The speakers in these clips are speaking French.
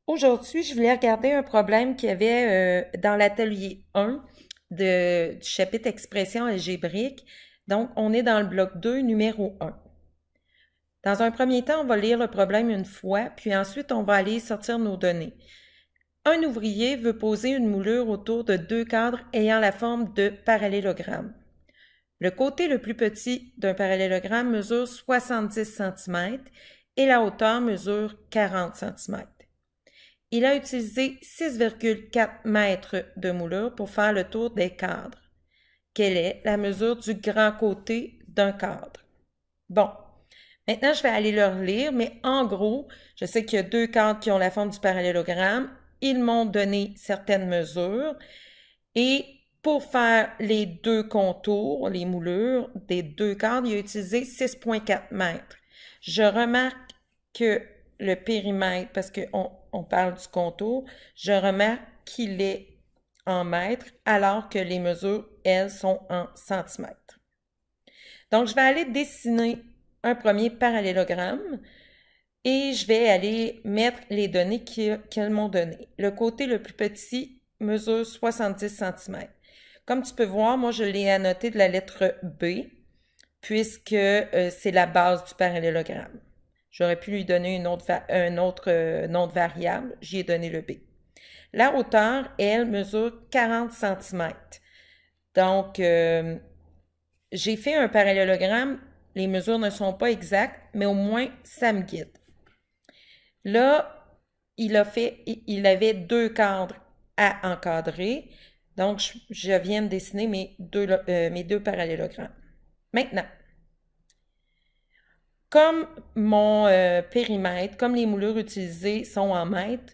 Aujourd'hui, je voulais regarder un problème qu'il y avait dans l'atelier 1 du chapitre expression algébrique. Donc, on est dans le bloc 2, numéro 1. Dans un premier temps, on va lire le problème une fois, puis ensuite, on va aller sortir nos données. Un ouvrier veut poser une moulure autour de deux cadres ayant la forme de parallélogramme. Le côté le plus petit d'un parallélogramme mesure 70 cm et la hauteur mesure 40 cm. Il a utilisé 6,4 mètres de moulure pour faire le tour des cadres. Quelle est la mesure du grand côté d'un cadre? Bon, maintenant je vais aller le relire, mais en gros, je sais qu'il y a deux cadres qui ont la forme du parallélogramme. Ils m'ont donné certaines mesures et pour faire les deux contours, les moulures des deux cadres, il a utilisé 6,4 mètres. Je remarque que le périmètre, parce qu'on parle du contour, je remarque qu'il est en mètres alors que les mesures, elles, sont en centimètres. Donc, je vais aller dessiner un premier parallélogramme et je vais aller mettre les données qu'elles m'ont données. Le côté le plus petit mesure 70 cm. Comme tu peux voir, moi, je l'ai annoté de la lettre B puisque c'est la base du parallélogramme. J'aurais pu lui donner un autre nom de variable. J'y ai donné le B. La hauteur, elle, mesure 40 cm. Donc, j'ai fait un parallélogramme. Les mesures ne sont pas exactes, mais au moins, ça me guide. Là, il avait deux cadres à encadrer. Donc, je viens de dessiner mes deux parallélogrammes. Maintenant, comme mon périmètre, comme les moulures utilisées sont en mètres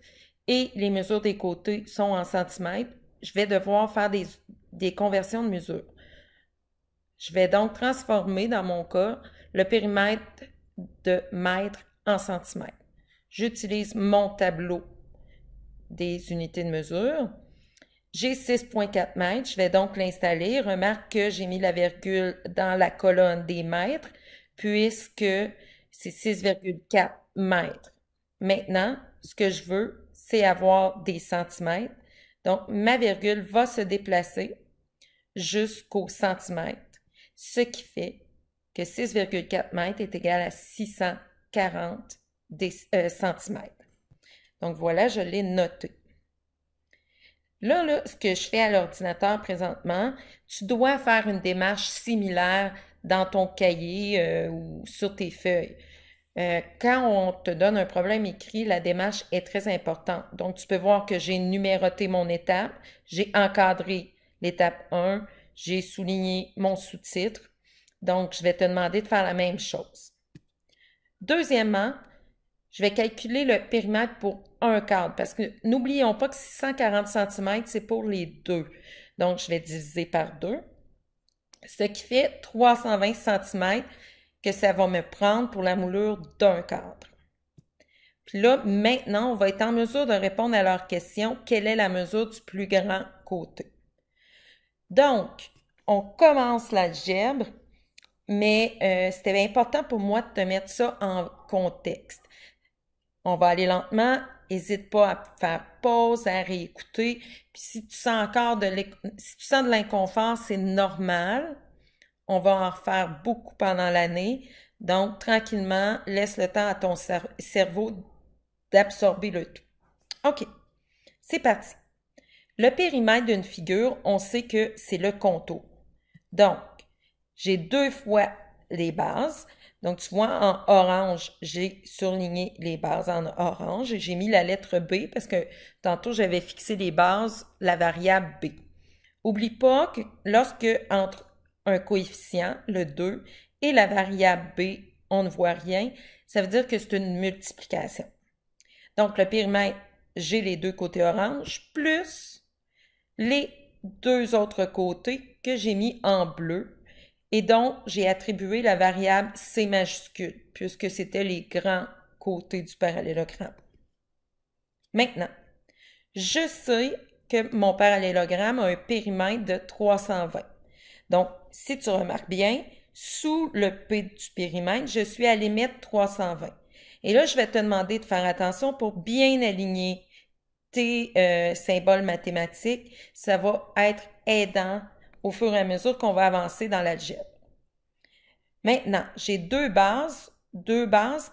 et les mesures des côtés sont en centimètres, je vais devoir faire des conversions de mesures. Je vais donc transformer, dans mon cas, le périmètre de mètres en centimètres. J'utilise mon tableau des unités de mesure. J'ai 6,4 mètres, je vais donc l'installer. Remarque que j'ai mis la virgule dans la colonne des mètres puisque c'est 6,4 mètres. Maintenant, ce que je veux, c'est avoir des centimètres. Donc, ma virgule va se déplacer jusqu'au centimètre, ce qui fait que 6,4 mètres est égal à 640 centimètres. Donc, voilà, je l'ai noté. Là, ce que je fais à l'ordinateur présentement, tu dois faire une démarche similaire dans ton cahier ou sur tes feuilles. Quand on te donne un problème écrit, la démarche est très importante. Donc, tu peux voir que j'ai numéroté mon étape, j'ai encadré l'étape 1, j'ai souligné mon sous-titre. Donc, je vais te demander de faire la même chose. Deuxièmement, je vais calculer le périmètre pour un cadre parce que n'oublions pas que 640 cm, c'est pour les deux. Donc, je vais diviser par 2, ce qui fait 320 cm que ça va me prendre pour la moulure d'un cadre. Puis là, maintenant, on va être en mesure de répondre à leur question, quelle est la mesure du plus grand côté? Donc, on commence l'algèbre, mais c'était important pour moi de te mettre ça en contexte. On va aller lentement, n'hésite pas à faire pause, à réécouter. Puis si tu sens encore si tu sens de l'inconfort, c'est normal. On va en refaire beaucoup pendant l'année. Donc, tranquillement, laisse le temps à ton cerveau d'absorber le tout. OK, c'est parti. Le périmètre d'une figure, on sait que c'est le contour. Donc, j'ai deux fois les bases. Donc, tu vois, en orange, j'ai surligné les bases en orange. J'ai mis la lettre B parce que tantôt, j'avais fixé les bases, la variable B. Oublie pas que lorsque entre un coefficient, le 2, et la variable B, on ne voit rien, ça veut dire que c'est une multiplication. Donc, le périmètre, j'ai les deux côtés orange, plus les deux autres côtés que j'ai mis en bleu et dont j'ai attribué la variable C majuscule, puisque c'était les grands côtés du parallélogramme. Maintenant, je sais que mon parallélogramme a un périmètre de 320. Donc, si tu remarques bien, sous le P du périmètre, je suis à la limite 320. Et là, je vais te demander de faire attention pour bien aligner tes symboles mathématiques. Ça va être aidant au fur et à mesure qu'on va avancer dans l'algèbre. Maintenant, j'ai deux bases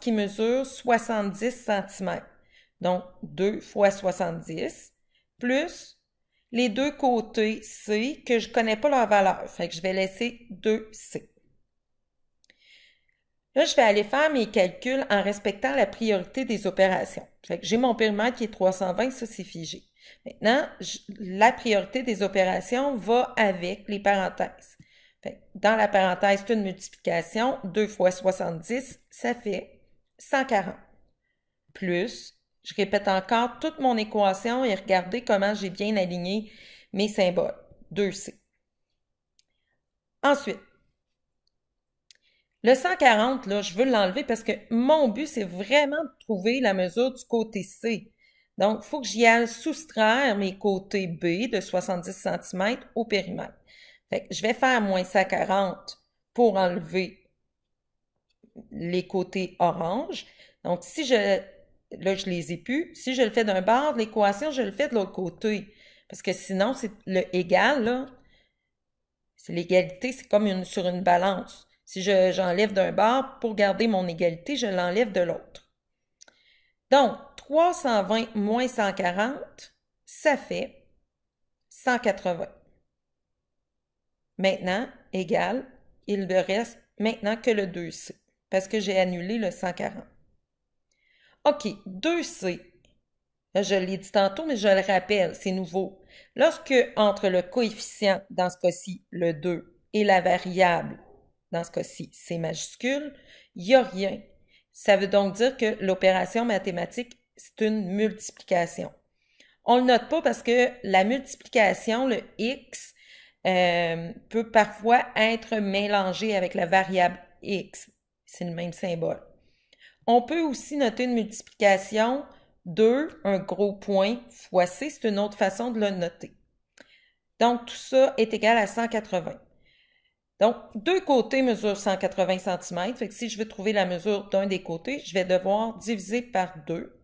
qui mesurent 70 cm. Donc, 2 fois 70, plus les deux côtés C que je ne connais pas leur valeur. Fait que je vais laisser 2C. Là, je vais aller faire mes calculs en respectant la priorité des opérations. Fait que j'ai mon périmètre qui est 320, ça c'est figé. Maintenant, la priorité des opérations va avec les parenthèses. Fait que dans la parenthèse, c'est une multiplication. 2 fois 70, ça fait 140. Plus, je répète encore toute mon équation et regardez comment j'ai bien aligné mes symboles. 2C. Ensuite, le 140, là, je veux l'enlever parce que mon but, c'est vraiment de trouver la mesure du côté C. Donc, il faut que j'y aille soustraire mes côtés B de 70 cm au périmètre. Fait que je vais faire moins 140 pour enlever les côtés orange. Donc, si là, je les ai plus. Si je le fais d'un bord de l'équation, je le fais de l'autre côté. Parce que sinon, c'est le égal, là. C'est l'égalité, c'est comme sur une balance. Si j'enlève d'un bord, pour garder mon égalité, je l'enlève de l'autre. Donc, 320 moins 140, ça fait 180. Maintenant, égal, il ne reste maintenant que le 2C, parce que j'ai annulé le 140. OK, 2C. Là, je l'ai dit tantôt, mais je le rappelle, c'est nouveau. Lorsque entre le coefficient, dans ce cas-ci, le 2, et la variable, dans ce cas-ci, C majuscule, il n'y a rien. Ça veut donc dire que l'opération mathématique, c'est une multiplication. On ne le note pas parce que la multiplication, le X, peut parfois être mélangé avec la variable X. C'est le même symbole. On peut aussi noter une multiplication 2, un gros point, fois C, c'est une autre façon de le noter. Donc, tout ça est égal à 180. Donc, deux côtés mesurent 180 cm. Fait que si je veux trouver la mesure d'un des côtés, je vais devoir diviser par 2.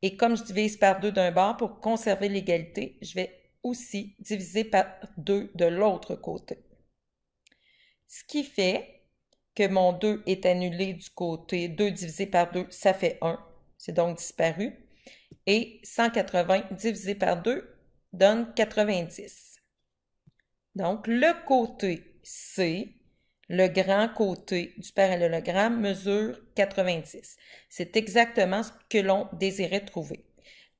Et comme je divise par 2 d'un bord pour conserver l'égalité, je vais aussi diviser par 2 de l'autre côté. Ce qui fait que mon 2 est annulé du côté 2 divisé par 2, ça fait 1. C'est donc disparu. Et 180 divisé par 2 donne 90. Donc, le côté C, le grand côté du parallélogramme, mesure 90. C'est exactement ce que l'on désirait trouver.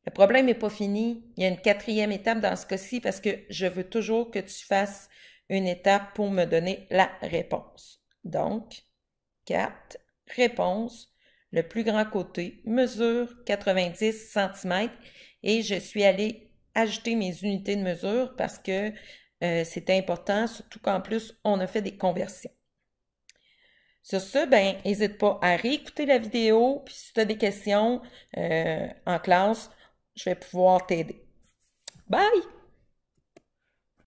Le problème n'est pas fini. Il y a une quatrième étape dans ce cas-ci parce que je veux toujours que tu fasses une étape pour me donner la réponse. Donc, 4, réponse. Le plus grand côté mesure 90 cm et je suis allée ajouter mes unités de mesure parce que c'est important, surtout qu'en plus, on a fait des conversions. Sur ce, ben, n'hésite pas à réécouter la vidéo, puis si tu as des questions en classe, je vais pouvoir t'aider. Bye!